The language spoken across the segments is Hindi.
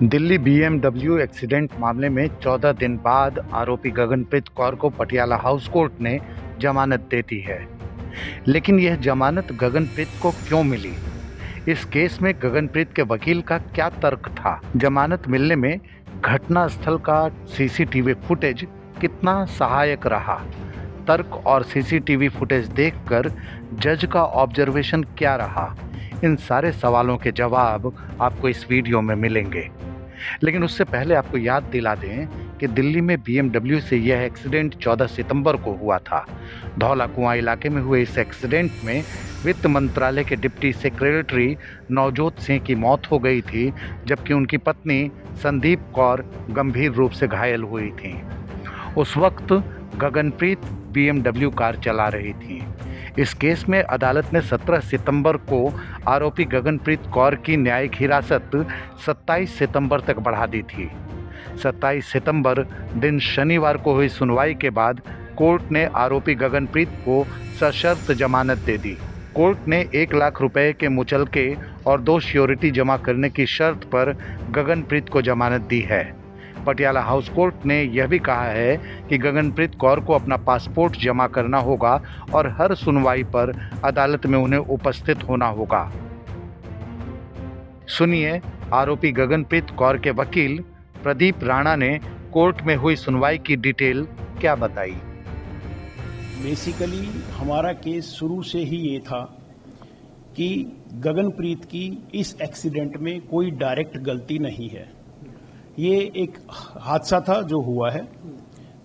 दिल्ली बीएमडब्ल्यू एक्सीडेंट मामले में 14 दिन बाद आरोपी गगनप्रीत कौर को पटियाला हाउस कोर्ट ने जमानत दे दी है। लेकिन यह जमानत गगनप्रीत को क्यों मिली? इस केस में गगनप्रीत के वकील का क्या तर्क था? जमानत मिलने में घटना स्थल का सीसीटीवी फुटेज कितना सहायक रहा? तर्क और सीसीटीवी फुटेज देखकर जज का ऑब्जर्वेशन क्या रहा? इन सारे सवालों के जवाब आपको इस वीडियो में मिलेंगे। लेकिन उससे पहले आपको याद दिला दें कि दिल्ली में बीएमडब्ल्यू से यह एक्सीडेंट 14 सितंबर को हुआ था। धौला कुआं इलाके में हुए इस एक्सीडेंट में वित्त मंत्रालय के डिप्टी सेक्रेटरी नवजोत सिंह की मौत हो गई थी, जबकि उनकी पत्नी संदीप कौर गंभीर रूप से घायल हुई थी। उस वक्त गगनप्रीत बीएमडब्ल्यू कार चला रही थी। इस केस में अदालत ने 17 सितंबर को आरोपी गगनप्रीत कौर की न्यायिक हिरासत 27 सितंबर तक बढ़ा दी थी। 27 सितंबर दिन शनिवार को हुई सुनवाई के बाद कोर्ट ने आरोपी गगनप्रीत को सशर्त जमानत दे दी। कोर्ट ने 1 लाख रुपए के मुचलके और 2 श्योरिटी जमा करने की शर्त पर गगनप्रीत को जमानत दी है। पटियाला हाउस कोर्ट ने यह भी कहा है कि गगनप्रीत कौर को अपना पासपोर्ट जमा करना होगा और हर सुनवाई पर अदालत में उन्हें उपस्थित होना होगा। सुनिए आरोपी गगनप्रीत कौर के वकील प्रदीप राणा ने कोर्ट में हुई सुनवाई की डिटेल क्या बताई। बेसिकली हमारा केस शुरू से ही ये था कि गगनप्रीत की इस एक्सीडेंट में कोई डायरेक्ट गलती नहीं है। ये एक हादसा था जो हुआ है।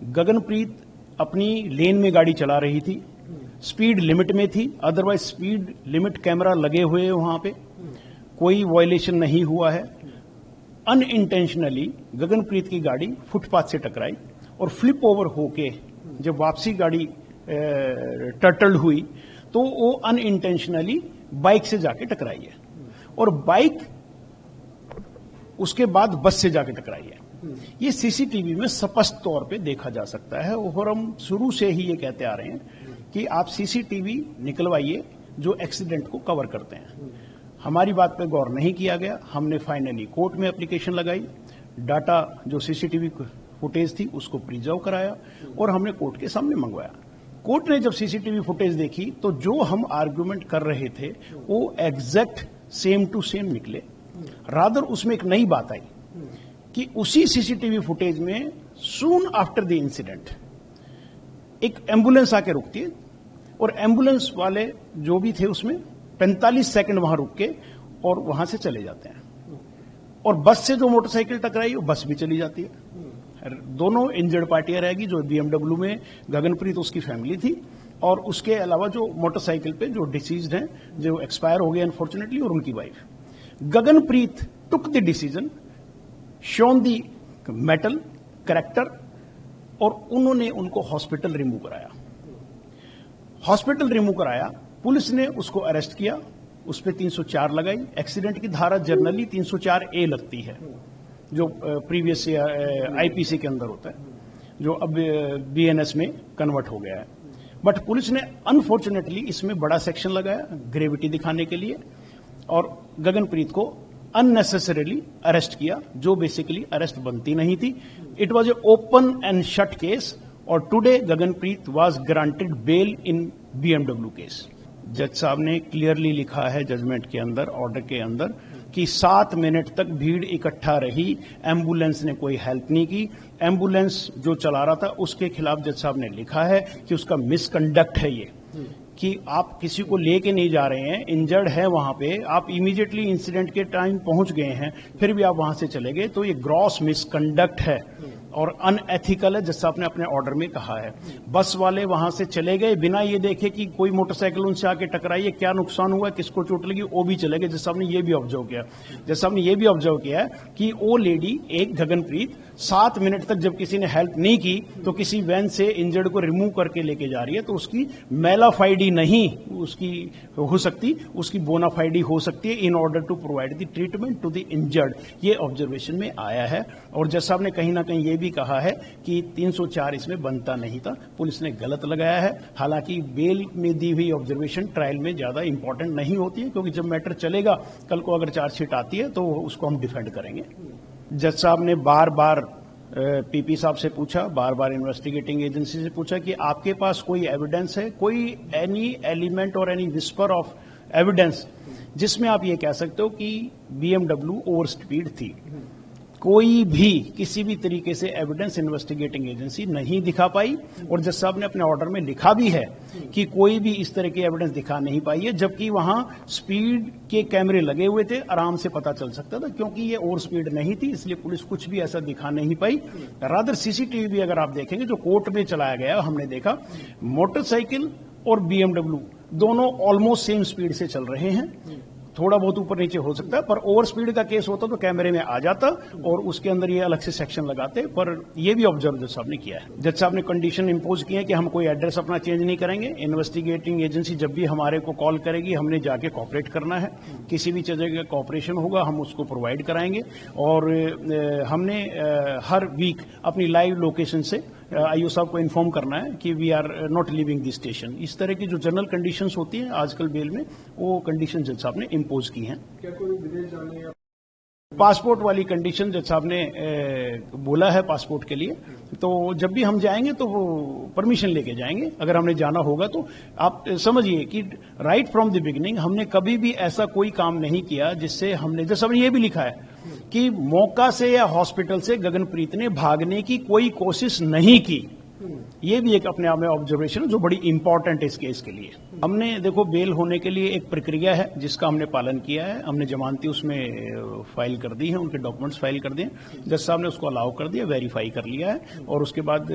गगनप्रीत अपनी लेन में गाड़ी चला रही थी, स्पीड लिमिट में थी, अदरवाइज स्पीड लिमिट कैमरा लगे हुए हैं वहां पे, कोई वायलेशन नहीं हुआ है। अनइंटेंशनली गगनप्रीत की गाड़ी फुटपाथ से टकराई और फ्लिप ओवर होके जब वापसी गाड़ी टर्टल्ड हुई तो वो अनइंटेंशनली बाइक से जाके टकराई है और बाइक उसके बाद बस से जाके टकराई है। ये सीसीटीवी में स्पष्ट तौर पे देखा जा सकता है और हम शुरू से ही ये कहते आ रहे हैं कि आप सीसीटीवी निकलवाइए जो एक्सीडेंट को कवर करते हैं। हमारी बात पे गौर नहीं किया गया। हमने फाइनली कोर्ट में एप्लीकेशन लगाई, डाटा जो सीसीटीवी फुटेज थी उसको प्रिजर्व कराया और हमने कोर्ट के सामने मंगवाया। कोर्ट ने जब सीसीटीवी फुटेज देखी तो जो हम आर्ग्यूमेंट कर रहे थे वो एग्जैक्ट सेम टू सेम निकले। रादर उसमें एक नई बात आई कि उसी सीसीटीवी फुटेज में सून आफ्टर द इंसिडेंट एक एम्बुलेंस आके रुकती है और एम्बुलेंस वाले जो भी थे उसमें 45 सेकंड वहां रुक के और वहां से चले जाते हैं और बस से जो मोटरसाइकिल टकराई वो बस भी चली जाती है। दोनों इंजर्ड पार्टियां रहेगी, जो बीएमडब्ल्यू में गगनप्रीत उसकी फैमिली थी और उसके अलावा जो मोटरसाइकिल पे जो डिसीज्ड हैं, जो एक्सपायर हो गए अनफॉर्चुनेटली, और उनकी wife. Gaganpreet took the decision, shown the metal character और उन्होंने उनको हॉस्पिटल रिमूव कराया। हॉस्पिटल रिमूव कराया, पुलिस ने उसको अरेस्ट किया, उस पर 304 लगाई। एक्सीडेंट की धारा जनरली 304A लगती है जो प्रीवियस आईपीसी के अंदर होता है, जो अब बीएनएस में कन्वर्ट हो गया है। बट पुलिस ने अनफॉर्चुनेटली इसमें बड़ा सेक्शन लगाया ग्रेविटी दिखाने के लिए और गगनप्रीत को अननेसेसरीली अरेस्ट किया, जो बेसिकली अरेस्ट बनती नहीं थी। It was a open and shut case और today Gaganpreet was granted bail in BMW case. जज साहब ने क्लियरली लिखा है जजमेंट के अंदर, ऑर्डर के अंदर, कि 7 मिनट तक भीड़ इकट्ठा रही, एम्बुलेंस ने कोई हेल्प नहीं की। एम्बुलेंस जो चला रहा था उसके खिलाफ जज साहब ने लिखा है कि उसका मिसकंडक्ट है ये, कि आप किसी को लेके नहीं जा रहे हैं, इंजर्ड है वहां पे, आप इमीडिएटली इंसिडेंट के टाइम पहुंच गए हैं, फिर भी आप वहां से चले गए, तो ये ग्रॉस मिसकंडक्ट है और अनएथिकल है, जैसा आपने अपने ऑर्डर में कहा है। बस वाले वहां से चले गए बिना ये देखे कि कोई मोटरसाइकिल उनसे आके टकराई है, क्या नुकसान हुआ, किसको चोट लगी, वो भी चले गए। जैसा आपने ये भी ऑब्जर्व किया, जैसा आपने ये भी ऑब्जर्व किया है कि वो लेडी, एक गगनप्रीत, 7 मिनट तक जब किसी ने हेल्प नहीं की तो किसी वैन से इंजर्ड को रिमूव करके लेके जा रही है, तो उसकी मेलाफाइडी नहीं उसकी हो सकती, उसकी बोनाफाइडी हो सकती है in order to provide the treatment to the injured. ये ऑब्जर्वेशन में आया है और जैसा आपने कहीं ना कहीं ये भी कहा है कि 304 इसमें बनता नहीं था, पुलिस ने गलत लगाया है। हालांकि बेल में दी हुई ऑब्जर्वेशन ट्रायल में ज्यादा इंपॉर्टेंट नहीं होती है, क्योंकि जब मैटर चलेगा, कल को अगर चार्जशीट आती है तो उसको हम डिफेंड करेंगे। जज साहब ने बार बार पीपी साहब से पूछा, बार बार इन्वेस्टिगेटिंग एजेंसी से पूछा कि आपके पास कोई एविडेंस है, कोई एनी एलिमेंट और एनी विस्पर ऑफ एविडेंस जिसमें आप ये कह सकते हो कि बीएमडब्ल्यू ओवर स्पीड थी। कोई भी किसी भी तरीके से एविडेंस इन्वेस्टिगेटिंग एजेंसी नहीं दिखा पाई, और जज साहब ने अपने ऑर्डर में लिखा भी है कि कोई भी इस तरह की एविडेंस दिखा नहीं पाई है, जबकि वहां स्पीड के कैमरे लगे हुए थे, आराम से पता चल सकता था। क्योंकि ये ओवर स्पीड नहीं थी, इसलिए पुलिस कुछ भी ऐसा दिखा नहीं पाई। रादर सीसीटीवी भी अगर आप देखेंगे जो कोर्ट में चलाया गया, हमने देखा मोटरसाइकिल और बीएमडब्ल्यू दोनों ऑलमोस्ट सेम स्पीड से चल रहे हैं। थोड़ा बहुत ऊपर नीचे हो सकता है, पर ओवर स्पीड का केस होता तो कैमरे में आ जाता और उसके अंदर ये अलग से सेक्शन लगाते। पर ये भी ऑब्जर्व जज साहब ने किया है। जज साहब ने कंडीशन इंपोज की है कि हम कोई एड्रेस अपना चेंज नहीं करेंगे। इन्वेस्टिगेटिंग एजेंसी जब भी हमारे को कॉल करेगी, हमने जाके कॉपरेट करना है। किसी भी चीज का कॉपरेशन होगा हम उसको प्रोवाइड कराएंगे। और हमने हर वीक अपनी लाइव लोकेशन से आईओ साहब को इन्फॉर्म करना है कि we are not living this station. इस तरह की जो जनरल कंडीशंस होती हैं आजकल बेल में, वो कंडीशन जज साहब ने इम्पोज की हैं। क्या कोई विदेश जाने या पासपोर्ट वाली कंडीशन जज साहब ने बोला है पासपोर्ट के लिए, तो जब भी हम जाएंगे तो वो परमिशन लेके जाएंगे। अगर हमने जाना होगा तो आप समझिए कि राइट फ्रॉम द बिगिनिंग हमने कभी भी ऐसा कोई काम नहीं किया जिससे हमने, जज साहब ने ये भी लिखा है कि मौका से या हॉस्पिटल से गगनप्रीत ने भागने की कोई कोशिश नहीं की। ये भी एक अपने आप में ऑब्जर्वेशन है जो बड़ी इंपॉर्टेंट है इस केस के लिए। हमने देखो बेल होने के लिए एक प्रक्रिया है जिसका हमने पालन किया है। हमने जमानती उसमें फाइल कर दी है, उनके डॉक्यूमेंट्स फाइल कर दिए, जज साहब ने उसको अलाउ कर दिया, वेरीफाई कर लिया है। और उसके बाद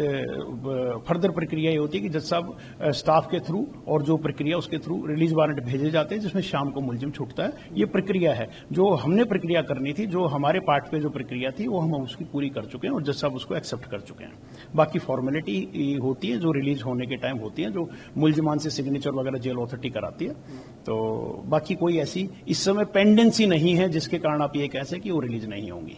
फर्दर प्रक्रिया ये होती है कि जज साहब स्टाफ के थ्रू और जो प्रक्रिया उसके थ्रू रिलीज वारंट भेजे जाते हैं जिसमें शाम को मुलजिम छूटता है। ये प्रक्रिया है जो हमने प्रक्रिया करनी थी, जो हमारे पार्ट पे जो प्रक्रिया थी वो हम उसकी पूरी कर चुके हैं और जज साहब उसको एक्सेप्ट कर चुके हैं। बाकी फॉर्मेलिटी होती है जो रिलीज होने के टाइम होती है, जो मुलजिमान से सिग्नेचर वगैरह जेल अथॉरिटी कराती है। तो बाकी कोई ऐसी इस समय पेंडेंसी नहीं है जिसके कारण आप ये कह सकें कि वो रिलीज नहीं होंगी।